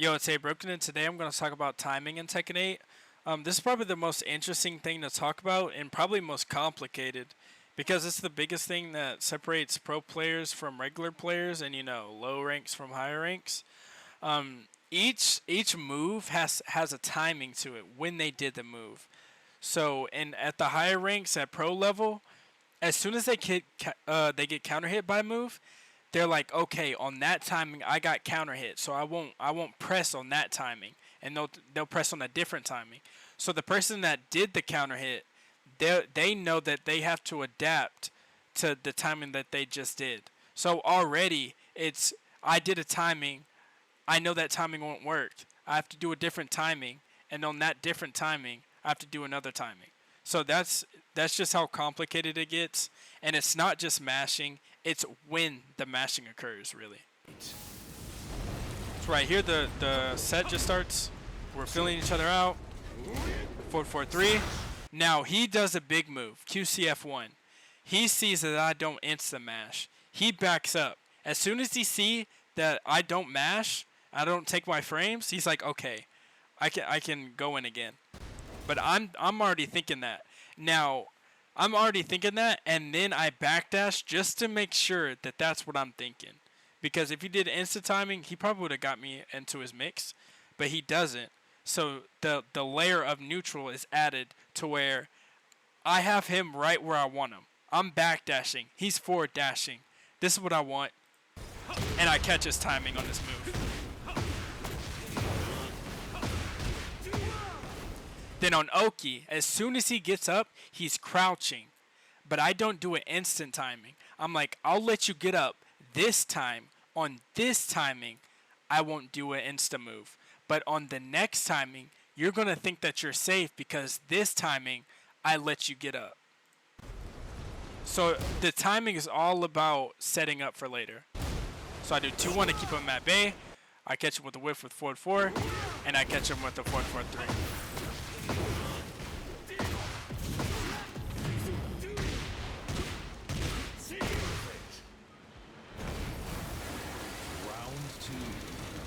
Yo, it's HeyBroken, and today I'm going to talk about timing in Tekken 8. This is probably the most interesting thing to talk about and probably most complicated because it's the biggest thing that separates pro players from regular players and, low ranks from higher ranks. Each move has a timing to it when they did the move. So, at the higher ranks at pro level, as soon as they get counter hit by a move, they're like, okay, on that timing I got counter hit, so I won't press on that timing, and they'll press on a different timing. So the person that did the counter hit, they know that they have to adapt to the timing that they just did. So already it's I did a timing, I know that timing won't work. I have to do a different timing, and on that different timing I have to do another timing. So that's just how complicated it gets, and it's not just mashing. It's when the mashing occurs, really. So right here, the set just starts. We're filling each other out. 4-4-3. Now he does a big move, QCF1. He sees that I don't insta mash. He backs up. As soon as he sees that I don't mash, I don't take my frames, he's like, okay, I can go in again. But I'm already thinking that. Now, I'm already thinking that, and then I backdash just to make sure that that's what I'm thinking. Because if he did instant timing, he probably would have got me into his mix, but he doesn't. So the layer of neutral is added to where I have him right where I want him. I'm backdashing. He's forward dashing. This is what I want, and I catch his timing on this move. Then on Oki, as soon as he gets up, he's crouching. But I don't do it instant timing. I'm like, I'll let you get up this time. On this timing, I won't do an insta move. But on the next timing, you're going to think that you're safe because this timing, I let you get up. So the timing is all about setting up for later. So I do 2-1 to keep him at bay. I catch him with a whiff with 4-4, and I catch him with a 4-4-3.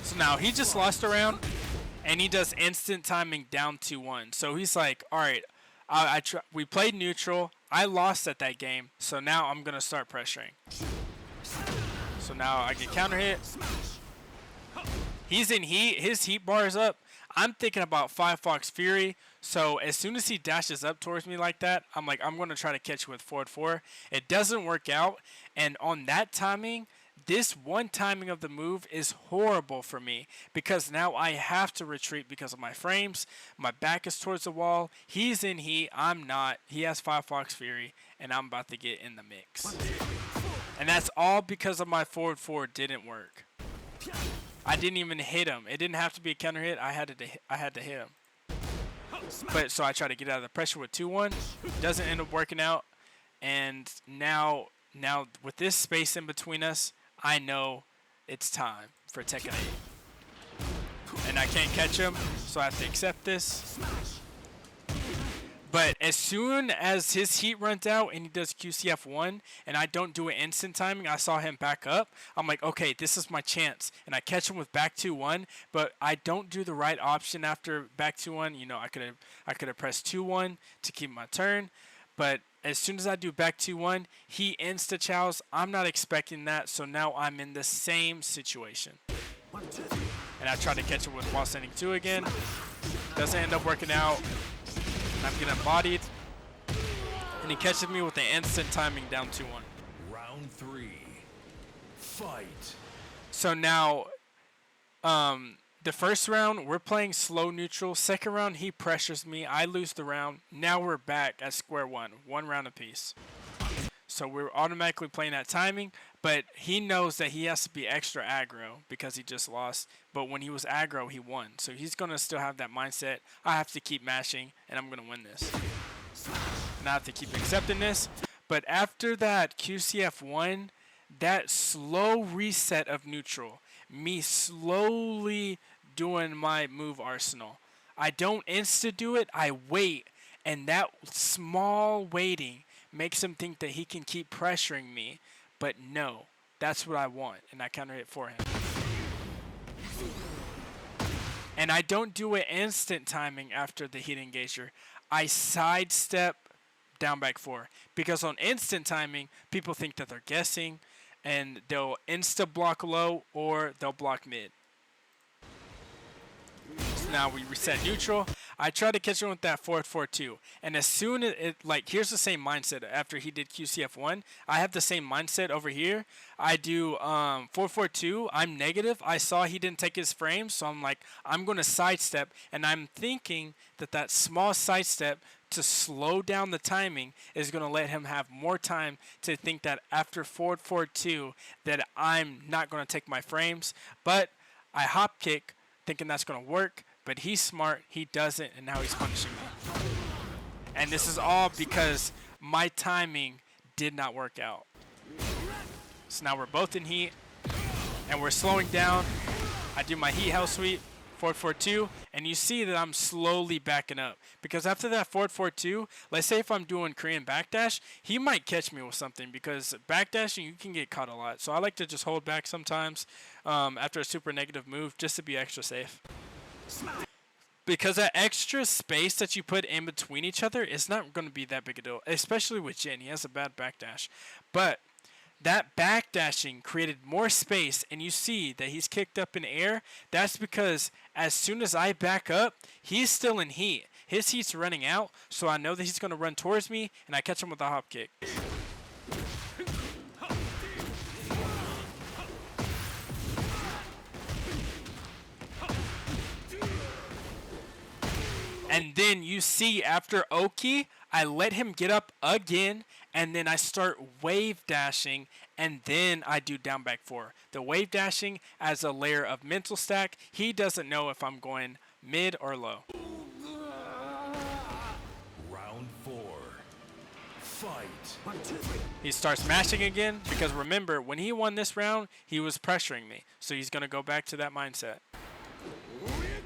So now he just lost a round, and he does instant timing down 2-1. So he's like, all right, we played neutral. I lost at that game, so now I'm going to start pressuring. So now I get counter hit. He's in heat. His heat bar is up. I'm thinking about 5 Fox Fury. So as soon as he dashes up towards me like that, I'm like, I'm going to try to catch you with forward 4. It doesn't work out. And on that timing, this one timing of the move is horrible for me because now I have to retreat because of my frames. My back is towards the wall. He's in heat. I'm not. He has 5 Fox Fury, and I'm about to get in the mix. And that's all because of my forward 4 didn't work. I didn't even hit him. It didn't have to be a counter hit. I had to hit him. But so I try to get out of the pressure with 2-1. Doesn't end up working out. And now with this space in between us, I know it's time for Tekken 8. And I can't catch him, so I have to accept this. But as soon as his heat runs out and he does QCF1 and I don't do it instant timing, I saw him back up. I'm like, okay, this is my chance. And I catch him with back 2-1, but I don't do the right option after back 2-1. I could have pressed 2-1 to keep my turn. But as soon as I do back 2-1, he insta-chows. I'm not expecting that, so now I'm in the same situation. And I try to catch him with while sending 2 again. Doesn't end up working out. I'm getting bodied. And he catches me with the instant timing down 2-1. Round 3. Fight. So now, the first round, we're playing slow neutral. Second round, he pressures me. I lose the round. Now we're back at square one. 1 round apiece. So we're automatically playing that timing, but he knows that he has to be extra aggro because he just lost. But when he was aggro, he won. So he's going to still have that mindset. I have to keep mashing, and I'm going to win this. And I have to keep accepting this. But after that QCF1, that slow reset of neutral, me slowly doing my move arsenal. I don't insta do it, I wait, and that small waiting makes him think that he can keep pressuring me, but no, that's what I want, and I counter hit for him. And I don't do it instant timing after the heat engager. I sidestep down back 4. Because on instant timing, people think that they're guessing and they'll insta block low or they'll block mid. So now we reset neutral. I try to catch him with that 4-4-2. And as soon as it, like, here's the same mindset after he did QCF1. I have the same mindset over here. I do 4-4-2. I'm negative. I saw he didn't take his frames, so I'm like, I'm going to sidestep. And I'm thinking that that small sidestep to slow down the timing is going to let him have more time to think that after 4-4-2 that I'm not going to take my frames. But I hop kick thinking that's going to work, but he's smart, he doesn't, and now he's punishing me. And this is all because my timing did not work out. So now we're both in heat, and we're slowing down. I do my heat hell sweep, 4-4-2, and you see that I'm slowly backing up. Because after that 4-4-2, let's say if I'm doing Korean backdash, he might catch me with something, because backdashing, you can get caught a lot. So I like to just hold back sometimes after a super negative move, just to be extra safe. Because that extra space that you put in between each other is not going to be that big a deal, especially with Jin. He has a bad backdash. But that backdashing created more space, and you see that he's kicked up in air. That's because as soon as I back up, he's still in heat. His heat's running out, so I know that he's going to run towards me, and I catch him with a hop kick. And then you see after Oki, I let him get up again, and then I start wave dashing, and then I do down back 4. The wave dashing as a layer of mental stack. He doesn't know if I'm going mid or low. Round 4. Fight. He starts mashing again, because remember, when he won this round, he was pressuring me. So he's going to go back to that mindset.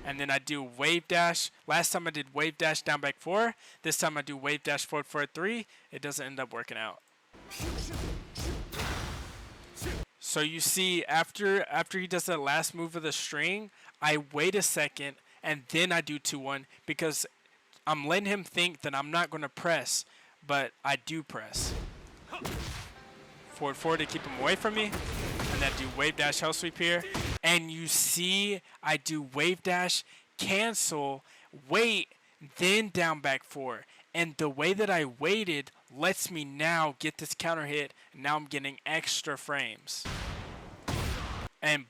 And then I do wave dash. Last time I did wave dash down back 4. This time I do wave dash 4-4-3. It doesn't end up working out. So you see, after he does that last move of the string, I wait a second and then I do 2-1 because I'm letting him think that I'm not going to press, but I do press. Forward to keep him away from me. And then do wave dash hell sweep here. And you see I do wave dash, cancel, wait, then down back 4. And the way that I waited lets me now get this counter hit. And now I'm getting extra frames.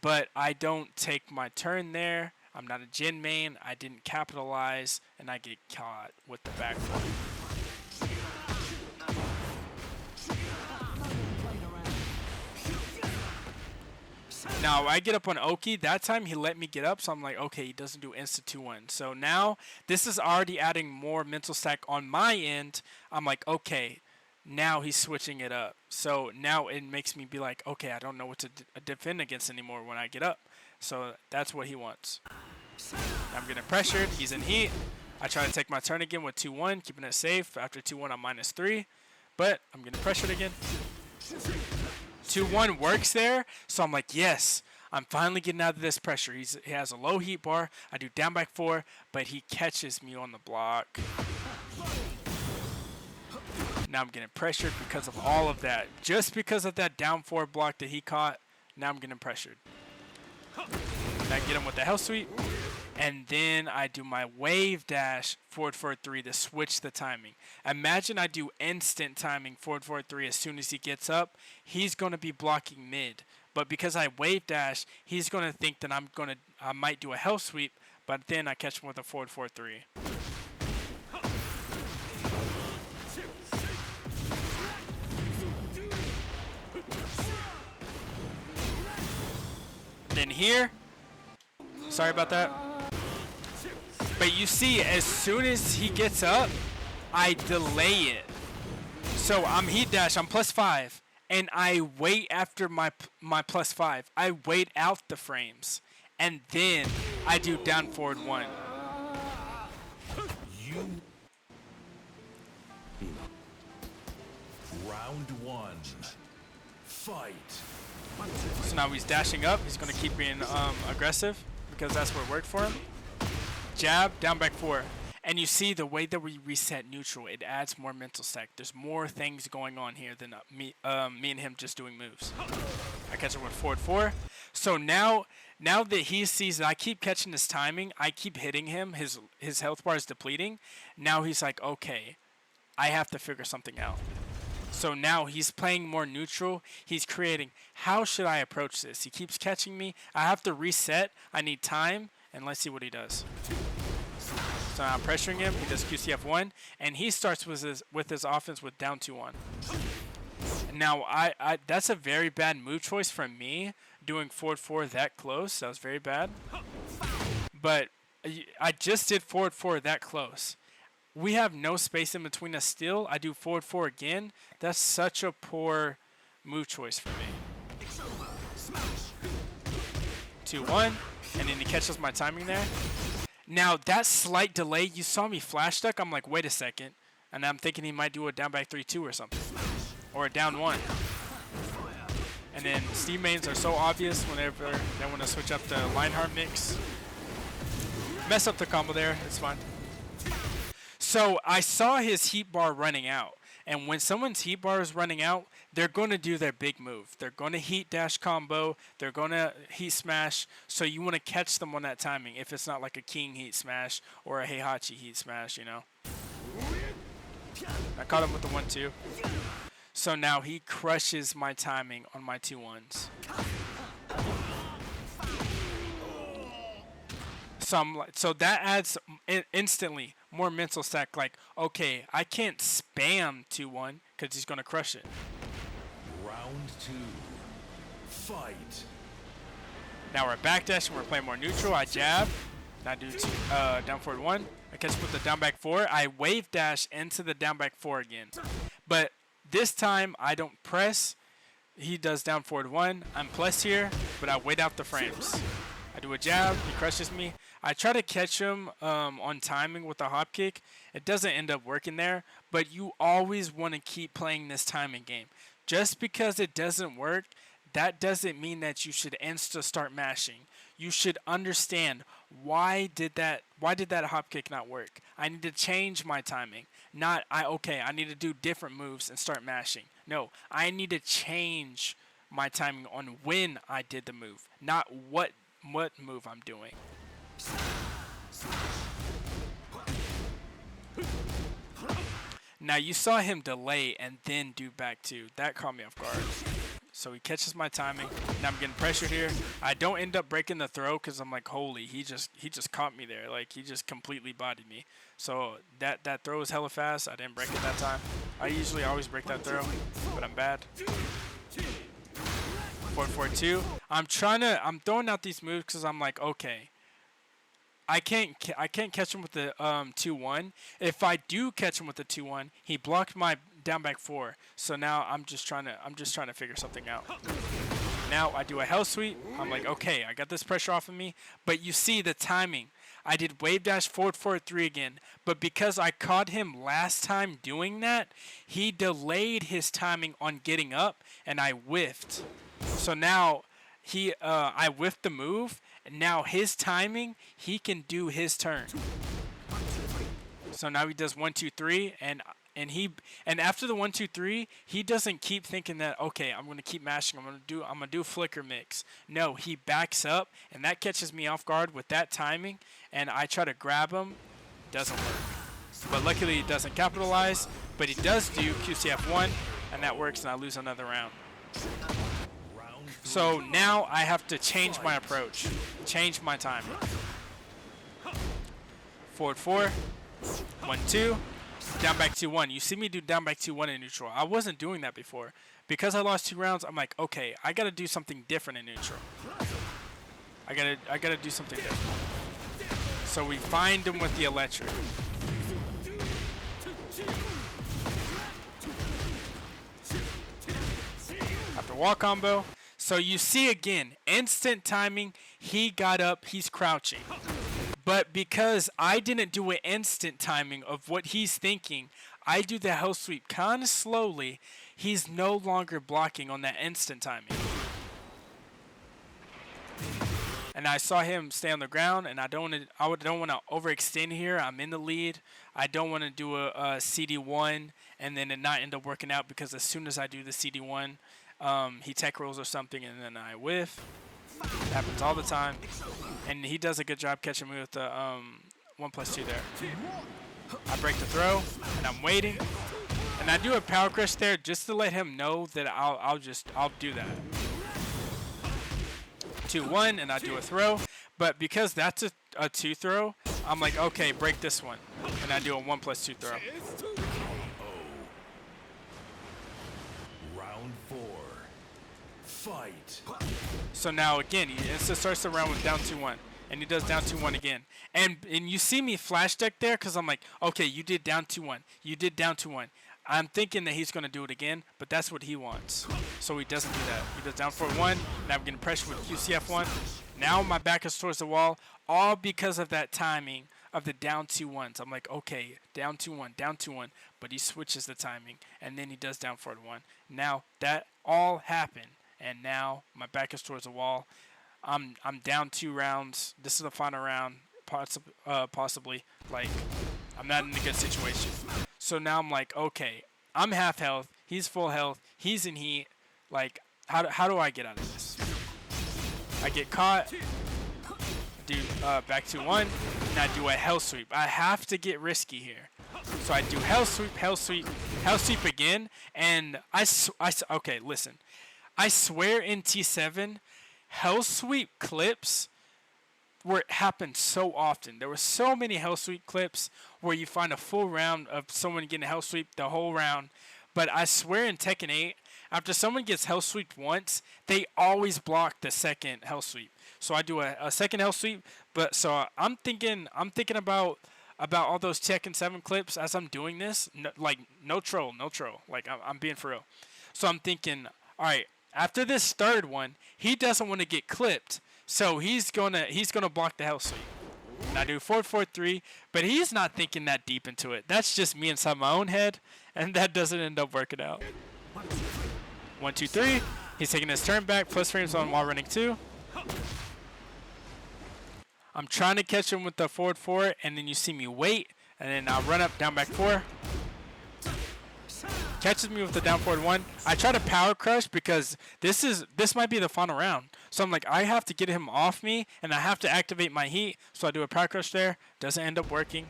But I don't take my turn there. I'm not a Jin main. I didn't capitalize. And I get caught with the back 4. Now, I get up on Oki. That time, he let me get up, so I'm like, okay, he doesn't do insta 2-1. So now, this is already adding more mental stack on my end. I'm like, okay, now he's switching it up. So now it makes me be like, okay, I don't know what to defend against anymore when I get up. So that's what he wants. I'm getting pressured. He's in heat. I try to take my turn again with 2-1, keeping it safe. After 2-1, I'm -3. But I'm getting pressured again. 2-1 works there, so I'm like, yes, I'm finally getting out of this pressure. He has a low heat bar. I do down back 4, but he catches me on the block. Now I'm getting pressured because of all of that. Just because of that down 4 block that he caught, now I'm getting pressured. And I get him with the hell sweep. And then I do my wave dash 4-4-3 to switch the timing. Imagine I do instant timing 4-4-3 as soon as he gets up. He's going to be blocking mid. But because I wave dash, he's going to think that I might do a hell sweep, but then I catch him with a 4-4-3. Then here, sorry about that. But you see, as soon as he gets up, I delay it. So I'm heat dash, I'm +5. And I wait after my +5. I wait out the frames. And then I do down forward 1. Round 1. Fight. So now he's dashing up. He's going to keep being aggressive because that's what worked for him. jab, down back 4. And you see the way that we reset neutral, it adds more mental stack. There's more things going on here than me and him just doing moves. I catch him with forward 4. So now that he sees that I keep catching his timing, I keep hitting him, his health bar is depleting. Now he's like, okay, I have to figure something out. So now he's playing more neutral. He's creating, how should I approach this? He keeps catching me. I have to reset. I need time. And let's see what he does. So I'm pressuring him. He does QCF1. And he starts with his offense with down 2-1. Now, I that's a very bad move choice from me, doing forward 4 that close. That was very bad. But I just did forward 4 that close. We have no space in between us still. I do forward 4 again. That's such a poor move choice for me. 2-1. And then he catches my timing there. Now, that slight delay, you saw me flash duck. I'm like, wait a second. And I'm thinking he might do a down back 3-2 or something. Or a down 1. And then Steam mains are so obvious whenever they want to switch up the Lionheart mix. Mess up the combo there. It's fine. So I saw his heat bar running out. And when someone's heat bar is running out, they're going to do their big move. They're going to heat dash combo. They're going to heat smash. So you want to catch them on that timing if it's not like a king heat smash or a Heihachi heat smash, you know. I caught him with the 1-2. So now he crushes my timing on my 2-1s. So that adds instantly more mental stack. Like, okay, I can't spam 2-1 because he's going to crush it. Round 2. Fight. Now we're backdash and we're playing more neutral. I jab. Now do down forward 1. I catch with the down back 4. I wave dash into the down back 4 again. But this time I don't press. He does down forward 1. I'm plus here, but I wait out the frames. I do a jab. He crushes me. I try to catch him on timing with a hop kick. It doesn't end up working there, but you always want to keep playing this timing game. Just because it doesn't work, that doesn't mean that you should insta start mashing. You should understand why did that hop kick not work? I need to change my timing. Not I need to do different moves and start mashing. No, I need to change my timing on when I did the move, not what move I'm doing. Now you saw him delay and then do back 2. That caught me off guard. So he catches my timing. Now I'm getting pressured here. I don't end up breaking the throw because I'm like, holy, he just caught me there. Like, he just completely bodied me. So that throw was hella fast. I didn't break it that time. I usually always break that throw, but I'm bad. 4-4-2. I'm throwing out these moves because I'm like, okay, I can't catch him with the 2-1. If I do catch him with the 2-1, he blocked my down back 4. So now I'm just trying to figure something out. Now I do a hell sweep. I'm like, okay, I got this pressure off of me. But you see the timing. I did wave dash forward 3 again. But because I caught him last time doing that, he delayed his timing on getting up, and I whiffed. So now I whiffed the move, and now his timing, he can do his turn. So now he does 1-2-3, and after the 1-2-3, he doesn't keep thinking that, okay, I'm gonna keep mashing, I'm gonna do flicker mix. No, he backs up, and that catches me off guard with that timing, and I try to grab him, doesn't work. But luckily he doesn't capitalize, but he does do QCF1, and that works, and I lose another round. So now I have to change my approach, change my timing. Forward 4, 1-2, down back 2-1. You see me do down back 2-1 in neutral. I wasn't doing that before. Because I lost 2 rounds, I'm like, okay, I gotta do something different in neutral. I gotta do something different. So we find him with the electric. After wall combo. So you see again, instant timing, he got up, he's crouching. But because I didn't do an instant timing of what he's thinking, I do the hell sweep kind of slowly, he's no longer blocking on that instant timing. and I saw him stay on the ground, and I don't want to overextend here. I'm in the lead. I don't want to do a CD1 and then it not end up working out, because as soon as I do the CD1, he tech rolls or something, and then I whiff. It happens all the time, and he does a good job catching me with the 1+2 there. I break the throw, and I'm waiting, and I do a power crush there just to let him know that I'll do that. 2-1, and I do a throw, but because that's a 2 throw, I'm like, okay, break this one, and I do a 1+2 throw. Round 4. Fight. So now again, he insta starts the round with down 2-1, and he does down 2-1 again. And you see me flash deck there, because I'm like, okay, you did down 2-1, you did down 2-1. I'm thinking that he's going to do it again, but that's what he wants. So he doesn't do that. He does down 4-1. Now I'm getting pressure with QCF1. Now my back is towards the wall, all because of that timing of the down 2-1s. I'm like, okay, down 2-1, down 2-1, but he switches the timing, and then he does down 4-1. Now that all happened, and now my back is towards the wall. I'm down 2 rounds. This is the final round, possibly. Like, I'm not in a good situation. So now I'm like, okay, I'm half health. He's full health. He's in heat. Like, how do I get out of this? I get caught. Do back 2-1, and I do a hell sweep. I have to get risky here. So I do hell sweep, hell sweep, hell sweep again, and okay, listen. I swear in T7, hell sweep clips happened so often. There were so many hell sweep clips where you find a full round of someone getting a hell sweep the whole round. But I swear in Tekken 8, after someone gets hell sweeped once, they always block the second hell sweep. So I do a second hell sweep. But so I'm thinking about all those Tekken 7 clips as I'm doing this. No troll. Like I'm being for real. So I'm thinking, all right, after this third one, he doesn't want to get clipped. So he's gonna block the hell sweep. And I do 4-4-3, but he's not thinking that deep into it. That's just me inside my own head, and that doesn't end up working out. 1-2-3. He's taking his turn back, plus frames on while running 2. I'm trying to catch him with the forward 4, and then you see me wait, and then I'll run up, down back 4. Catches me with the down forward 1. I try to power crush because this might be the final round. So I'm like, I have to get him off me, and I have to activate my heat. So I do a power crush there. Doesn't end up working.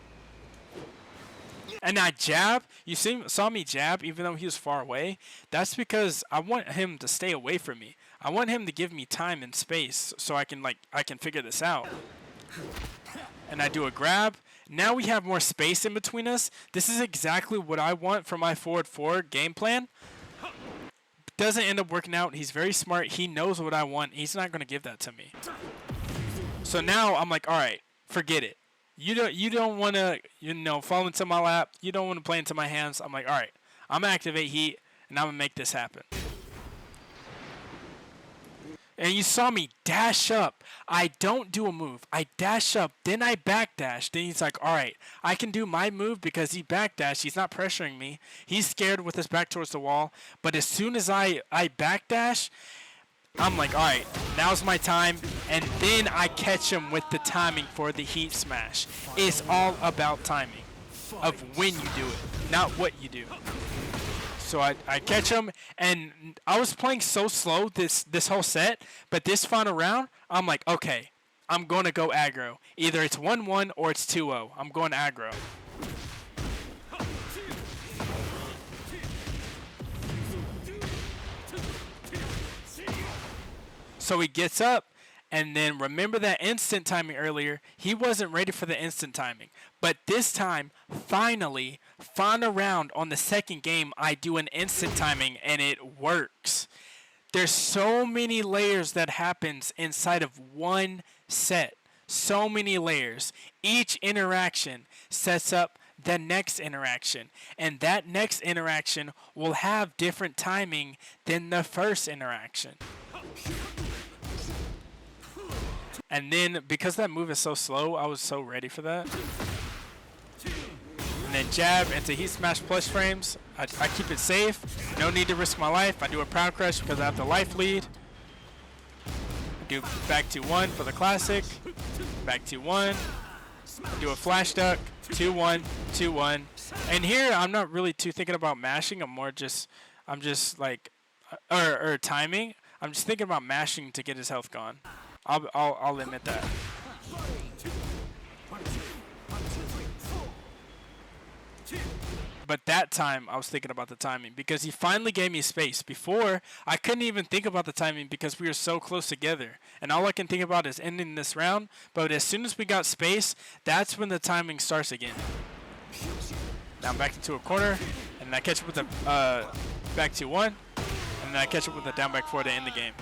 And I jab. You saw me jab even though he was far away. That's because I want him to stay away from me. I want him to give me time and space so I can figure this out. And I do a grab. Now we have more space in between us. This is exactly what I want for my forward 4 game plan. Doesn't end up working out. He's very smart. He knows what I want. He's not going to give that to me. So now I'm like, all right, forget it. You don't want to fall into my lap. You don't want to play into my hands. I'm like, all right, I'm going to activate heat, and I'm going to make this happen. And you saw me dash up. I don't do a move. I dash up. Then I backdash. Then he's like, all right, I can do my move because he backdashed. He's not pressuring me. He's scared with his back towards the wall. But as soon as I backdash, I'm like, all right, now's my time. And then I catch him with the timing for the heat smash. It's all about timing of when you do it, not what you do. So I catch him, and I was playing so slow this whole set, but this final round, I'm like, okay, I'm going to go aggro. Either it's 1-1 or it's 2-0. I'm going aggro. So he gets up, and then remember that instant timing earlier? He wasn't ready for the instant timing. But this time, finally, final round on the second game, I do an instant timing, and it works. There's so many layers that happens inside of one set. So many layers. Each interaction sets up the next interaction. And that next interaction will have different timing than the first interaction. And then, because that move is so slow, I was so ready for that. And then jab into heat smash plus frames. I keep it safe. No need to risk my life. I do a proud crush because I have the life lead. Do back 2-1 for the classic. Back 2-1. Do a flash duck. 2-1, 2-1. And here I'm not really too thinking about mashing. I'm just like, or timing. I'm just thinking about mashing to get his health gone. I'll admit that. But that time, I was thinking about the timing because he finally gave me space. Before, I couldn't even think about the timing because we were so close together. And all I can think about is ending this round. But as soon as we got space, that's when the timing starts again. Now I'm back into a corner, and I catch up with the back 2-1. And then I catch up with the down back 4 to end the game.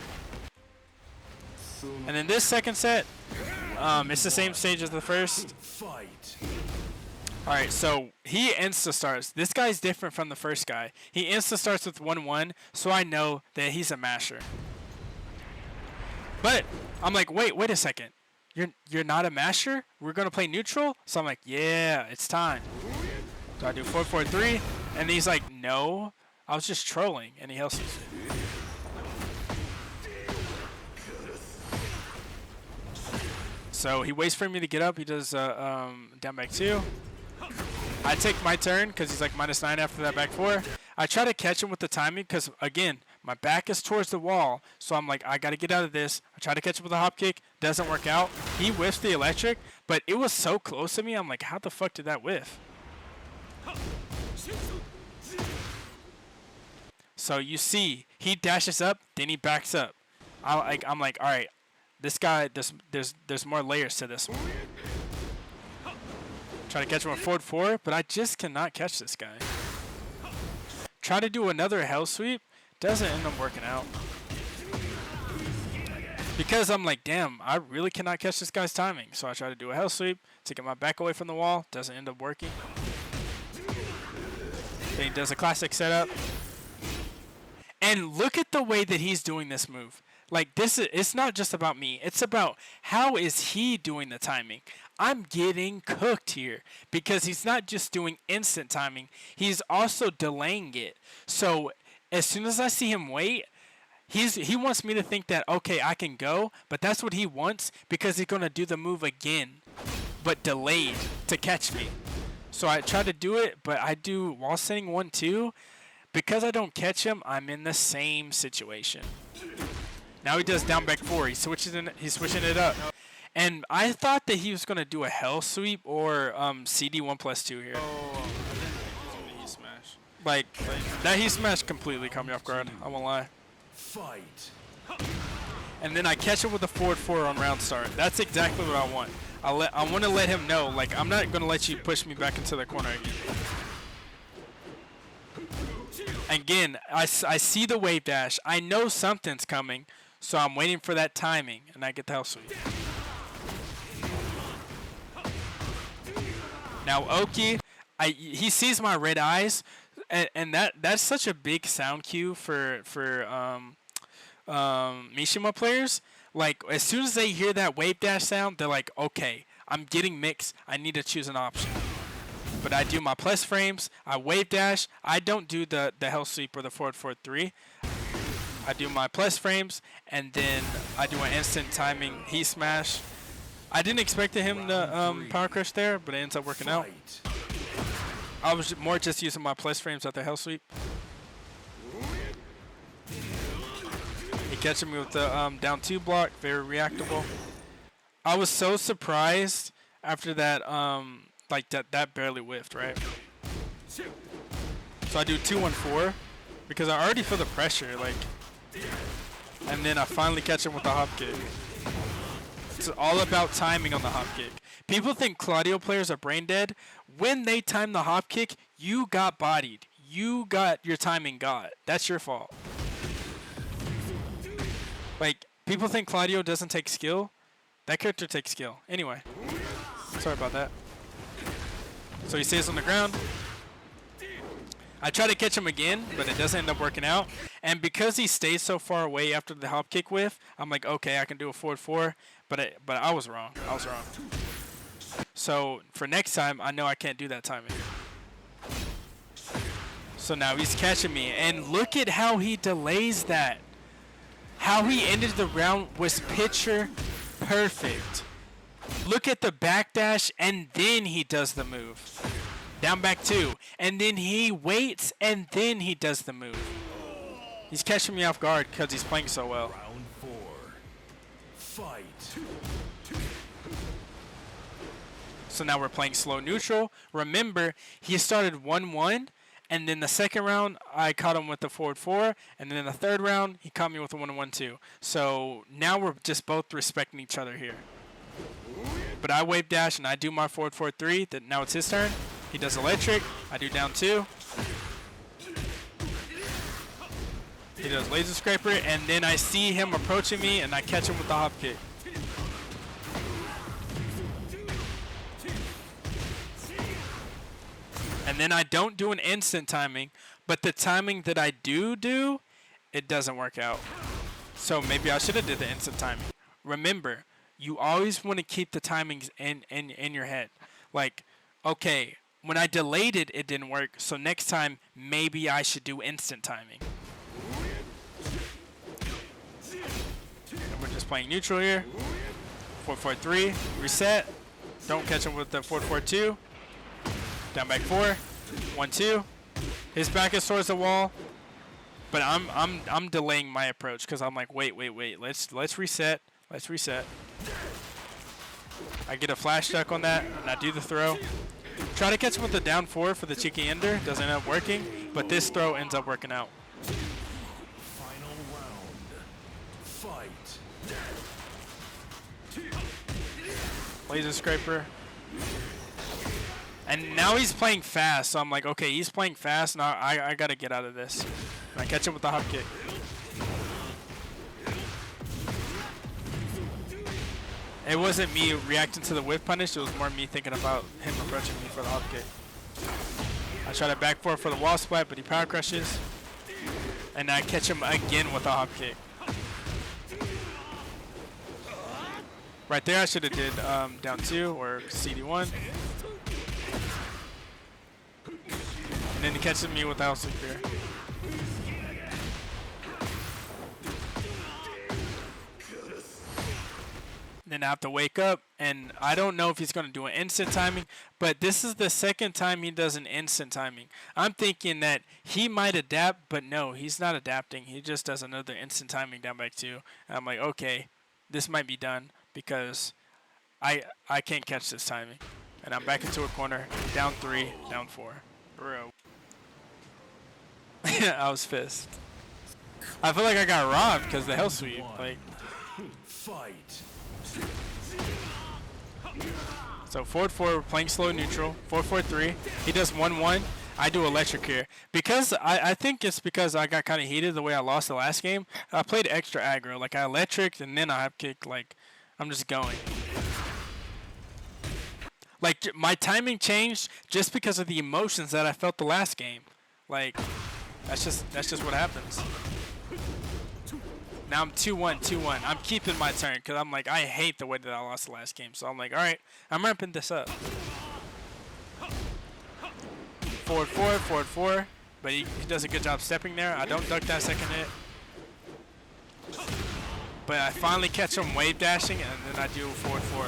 And then this second set, it's the same stage as the first. Alright, so he insta-starts. This guy's different from the first guy. He insta-starts with 1-1, so I know that he's a masher. But I'm like, wait a second. You're not a masher? We're going to play neutral? So I'm like, yeah, it's time. So I do 4-4-3, and he's like, no, I was just trolling, and he helps me. So he waits for me to get up. He does down back 2. I take my turn because he's like -9 after that back 4. I try to catch him with the timing because, again, my back is towards the wall. So I'm like, I got to get out of this. I try to catch him with a hop kick. Doesn't work out. He whiffs the electric, but it was so close to me. I'm like, how the fuck did that whiff? So you see, he dashes up, then he backs up. I'm like, all right, this guy, there's more layers to this one. Try to catch him with forward 4, but I just cannot catch this guy. Try to do another hell sweep, doesn't end up working out. Because I'm like, damn, I really cannot catch this guy's timing. So I try to do a hell sweep to get my back away from the wall, doesn't end up working. Then he does a classic setup. And look at the way that he's doing this move. Like, it's not just about me. It's about how is he doing the timing. I'm getting cooked here because he's not just doing instant timing. He's also delaying it. So as soon as I see him wait, he wants me to think that, okay, I can go. But that's what he wants because he's going to do the move again, but delayed to catch me. So I try to do it, but I do while sitting 1-2. Because I don't catch him, I'm in the same situation. Now he does down back 4. He's switching it up. And I thought that he was going to do a hell sweep or CD 1+2 here. Oh, I think he's going to Heat Smash. Like, that Heat Smash completely caught me off guard. I won't lie. Fight. And then I catch him with a forward 4 on round start. That's exactly what I want. I want to let him know, like, I'm not going to let you push me back into the corner again. Again, I see the wave dash. I know something's coming, so I'm waiting for that timing, and I get the hell sweep. Now Oki, he sees my red eyes, and that's such a big sound cue for Mishima players. Like, as soon as they hear that wave dash sound, they're like, okay, I'm getting mixed. I need to choose an option. But I do my plus frames, I wave dash, I don't do the hell sweep or the forward 4-3. I do my plus frames, and then I do an instant timing Heat Smash. I didn't expect him to power crush there, but it ends up working out. I was more just using my plus frames at the hell sweep. He catches me with the down 2 block, very reactable. I was so surprised after that, like that barely whiffed, right? So I do 2-1-4 because I already feel the pressure, like, and then I finally catch him with the hop kick. It's all about timing on the hop kick. People think Claudio players are brain dead. When they time the hop kick, you got bodied. You got your timing got. That's your fault. Like, people think Claudio doesn't take skill. That character takes skill. Anyway, sorry about that. So he stays on the ground. I try to catch him again, but it doesn't end up working out. And because he stays so far away after the hop kick whiff, I'm like, okay, I can do a forward 4. But I was wrong. I was wrong. So for next time, I know I can't do that timing. So now he's catching me. And look at how he delays that. How he ended the round was picture perfect. Look at the backdash, and then he does the move. Down back 2. And then he waits, and then he does the move. He's catching me off guard because he's playing so well. Round 4. Fight. So now we're playing slow neutral. Remember, he started 1-1, and then the second round, I caught him with the forward 4, and then in the third round, he caught me with a 1-1-2. So now we're just both respecting each other here. But I wave dash, and I do my forward 4-3. That now it's his turn. He does electric. I do down 2. He does laser scraper, and then I see him approaching me, and I catch him with the hop kick. And then I don't do an instant timing, but the timing that I do, it doesn't work out. So maybe I should have did the instant timing. Remember, you always want to keep the timings in your head. Like, okay, when I delayed it, it didn't work. So next time, maybe I should do instant timing. And we're just playing neutral here. 4-4-3, reset. Don't catch him with the 4-4-2. Down back 4, 1-2. His back is towards the wall, but I'm delaying my approach because I'm like, wait. Let's reset. Let's reset. I get a flash duck on that, and I do the throw. Try to catch him with the down 4 for the cheeky ender. Doesn't end up working, but this throw ends up working out. Final round. Fight. Laser scraper. And now he's playing fast, so I'm like, okay, he's playing fast. Now I gotta get out of this. And I catch him with the hop kick. It wasn't me reacting to the whip punish. It was more me thinking about him approaching me for the hop kick. I try to back 4 for the wall splat, but he power crushes. And I catch him again with a hop kick. Right there, I should have did down 2 or CD1. And then he catches me with the house sweep here. Then I have to wake up, and I don't know if he's going to do an instant timing, but this is the second time he does an instant timing. I'm thinking that he might adapt, but no, he's not adapting. He just does another instant timing down back 2. And I'm like, okay, this might be done because I can't catch this timing. And I'm back into a corner, down 3, down 4. Bro. I was pissed. I feel like I got robbed because the hell sweep. Like, Fight. so 4-4, we're playing slow neutral. 4-4-3. He does 1-1. I do electric here because I think it's because I got kind of heated the way I lost the last game. I played extra aggro, like I electric and then I hop kick. Like I'm just going. Like my timing changed just because of the emotions that I felt the last game. Like that's just what happens. Now I'm 2-1, 2-1. I'm keeping my turn because I'm like, I hate the way that I lost the last game. So I'm like, all right, I'm ramping this up. Forward 4, forward 4. But he does a good job stepping there. I don't duck that second hit. But I finally catch him wave dashing, and then I do forward 4.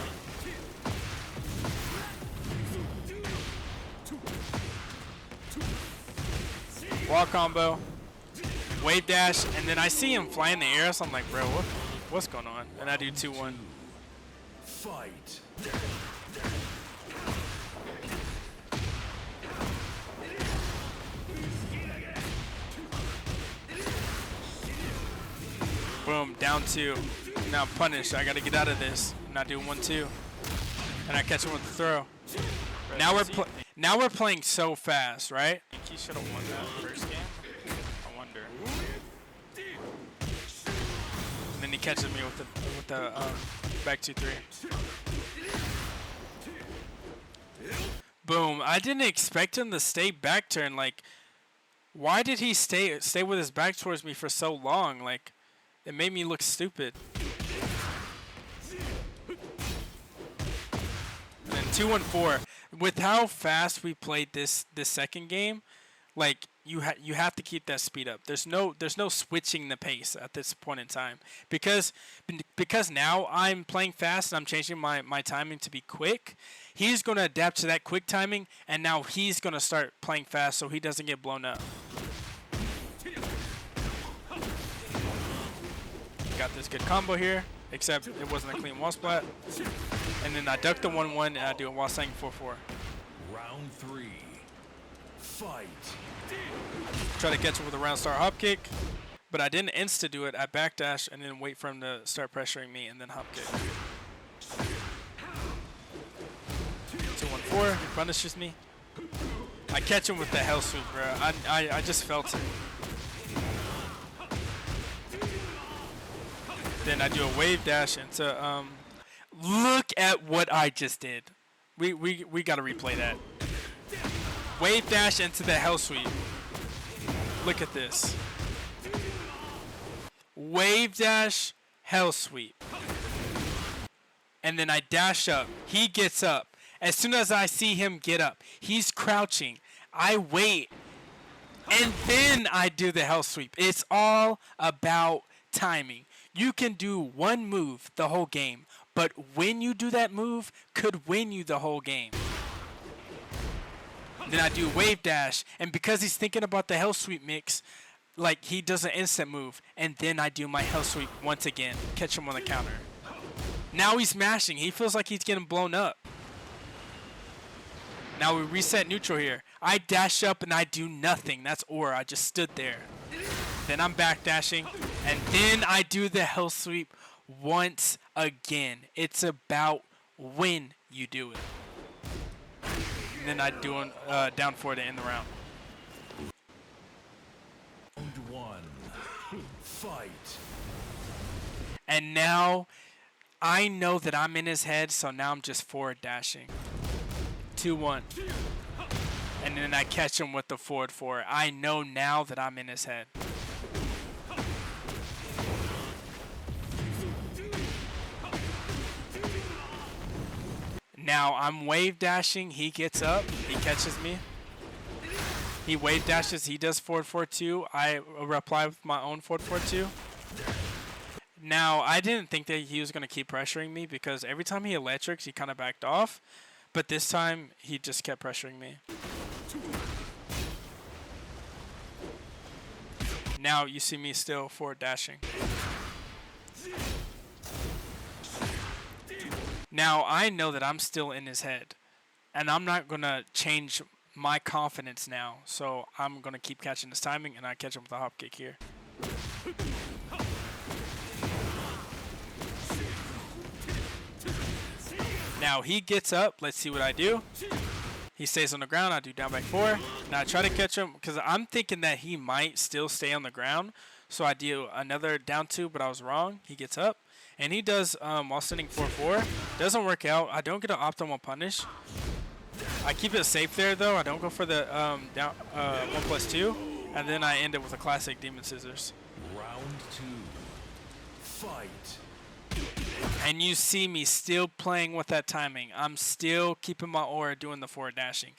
Wall combo, wave dash, and then I see him fly in the air, so I'm like, bro, what's going on? And I do 2-1. Fight. Boom, down 2. Now punish. I gotta get out of this. And I do 1-2, and I catch him with the throw. Now we're playing so fast, right? I think he should have won that first game. I wonder. And then he catches me with the back 2-3. Boom! I didn't expect him to stay back turn. Like, why did he stay with his back towards me for so long? Like, it made me look stupid. And then 2-1-4. With how fast we played this second game, like you have to keep that speed up. There's no switching the pace at this point in time because now I'm playing fast and I'm changing my timing to be quick. He's going to adapt to that quick timing, and now he's going to start playing fast so he doesn't get blown up. Got this good combo here, except it wasn't a clean wall splat. And then I duck the 1-1 and I do a wall staying 4-4. Round 3. Fight. Try to catch him with a round star hop kick, but I didn't insta do it. I backdash and then wait for him to start pressuring me and then hop kick. 2-1-4, he punishes me. I catch him with the hell sweep, bro. I just felt it. Then I do a wave dash into look at what I just did. We gotta replay that. Wave dash into the hell sweep. Look at this. Wave dash, hell sweep. And then I dash up. He gets up. As soon as I see him get up, he's crouching. I wait. And then I do the hell sweep. It's all about timing. You can do one move the whole game, but when you do that move, could win you the whole game. Then I do wave dash, and because he's thinking about the hell sweep mix, like he does an instant move, and then I do my hell sweep once again, catch him on the counter. Now he's mashing. He feels like he's getting blown up. Now we reset neutral here. I dash up and I do nothing. That's aura. I just stood there. Then I'm back dashing, and then I do the hell sweep once again. It's about when you do it. And then I do down 4 to end the round. Round 1. Fight. And now I know that I'm in his head, so now I'm just forward dashing. 2-1. And then I catch him with the forward 4. I know now that I'm in his head. Now I'm wave dashing, he gets up, he catches me. He wave dashes, he does forward 4-2. I reply with my own forward 4-2. Now I didn't think that he was going to keep pressuring me because every time he electrics, he kind of backed off. But this time, he just kept pressuring me. Now you see me still forward dashing. Now I know that I'm still in his head, and I'm not gonna change my confidence now. So I'm gonna keep catching his timing, and I catch him with a hop kick here. Now he gets up. Let's see what I do. He stays on the ground. I do down back 4. Now I try to catch him because I'm thinking that he might still stay on the ground. So I do another down 2, but I was wrong. He gets up. And he does while sending 4-4. Doesn't work out. I don't get an optimal punish. I keep it safe there, though. I don't go for the 1+2. And then I end it with a classic Demon Scissors. Round 2. Fight. And you see me still playing with that timing. I'm still keeping my aura doing the forward dashing.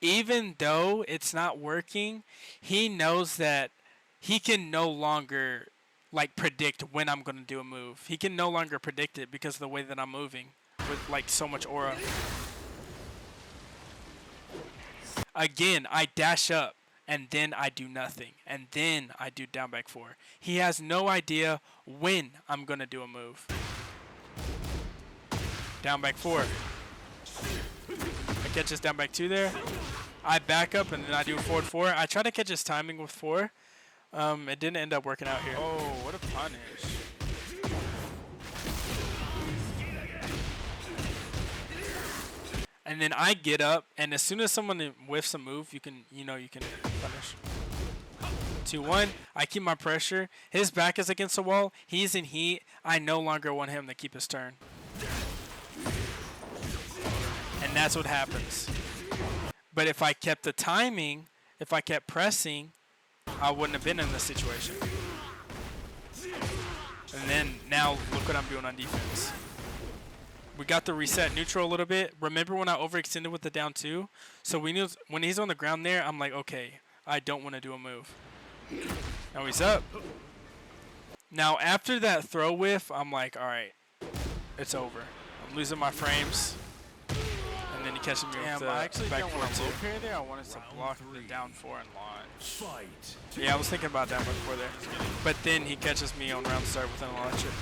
Even though it's not working, he knows that he can no longer like predict when I'm going to do a move. He can no longer predict it because of the way that I'm moving with like so much aura. Again, I dash up and then I do nothing. And then I do down back 4. He has no idea when I'm going to do a move. Down back 4. I catch his down back 2 there. I back up and then I do forward 4. I try to catch his timing with 4. It didn't end up working out here. Oh, what a punish. And then I get up, and as soon as someone whiffs a move, you can punish. 2-1. I keep my pressure. His back is against the wall. He's in heat. I no longer want him to keep his turn. And that's what happens. But if I kept the timing, if I kept pressing, I wouldn't have been in this situation. And then now look what I'm doing on defense. We got the reset neutral a little bit. Remember when I overextended with the down 2? So when he's on the ground there, I'm like, okay, I don't want to do a move. Now he's up. Now after that throw whiff, I'm like, all right, it's over. I'm losing my frames. And then he catches me with the I actually back don't want to 4-2. low parry there. I wanted to block the three. down 4 and launch. Fight. Yeah, I was thinking about that before there. But then he catches me on round start with an electric.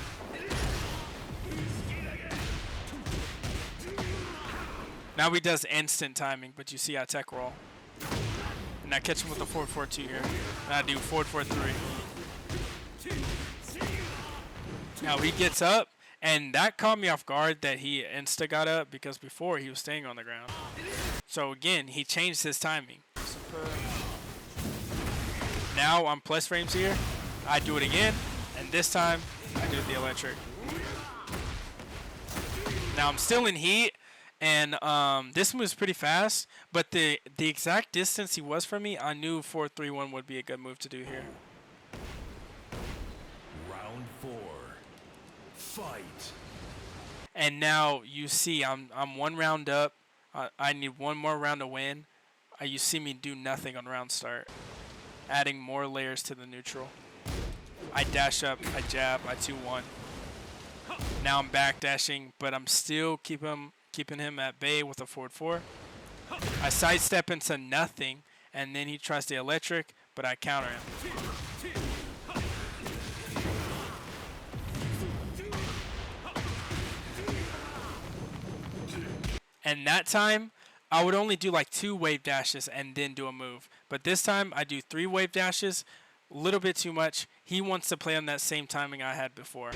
Now he does instant timing, but you see I tech roll. And I catch him with a 4-4-2 here. And I do 4-4-3. Now he gets up, and that caught me off guard that he insta got up because before he was staying on the ground. So again, he changed his timing. Now I'm plus frames here. I do it again, and this time I do the electric. Now I'm still in heat, and this move's pretty fast, but the exact distance he was from me, I knew 4-3-1 would be a good move to do here. Round 4. Fight. And now you see I'm 1 round up. I need 1 more round to win. You see me do nothing on round start, adding more layers to the neutral. I dash up, I jab, I 2-1. Now I'm back dashing, but I'm still keeping him at bay with a forward 4. I sidestep into nothing, and then he tries the electric, but I counter him. And that time, I would only do like 2 wave dashes and then do a move. But this time, I do 3 wave dashes, a little bit too much. He wants to play on that same timing I had before.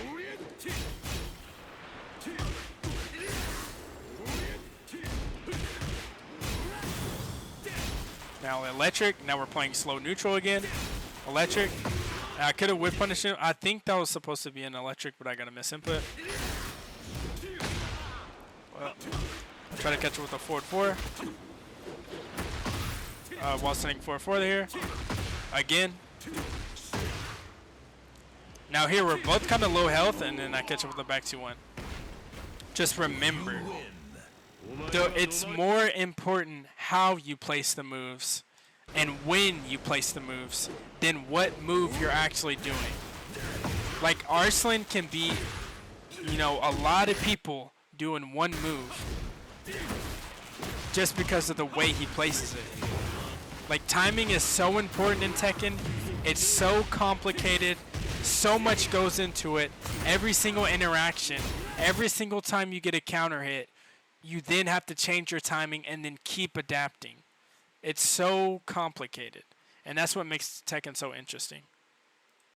Now electric, now we're playing slow neutral again. Electric. I could have whip punished him. I think that was supposed to be an electric, but I got a miss input. Well, try to catch it with a forward 4. While sending 4-4 there. Again. Now here we're both kind of low health, and then I catch it with a back 2-1. Just remember, it's more important how you place the moves and when you place the moves than what move you're actually doing. Like Arslan can be, a lot of people doing one move just because of the way he places it. Like timing is so important in Tekken. It's so complicated. So much goes into it. Every single interaction, every single time you get a counter hit, you then have to change your timing and then keep adapting. It's so complicated. And that's what makes Tekken so interesting.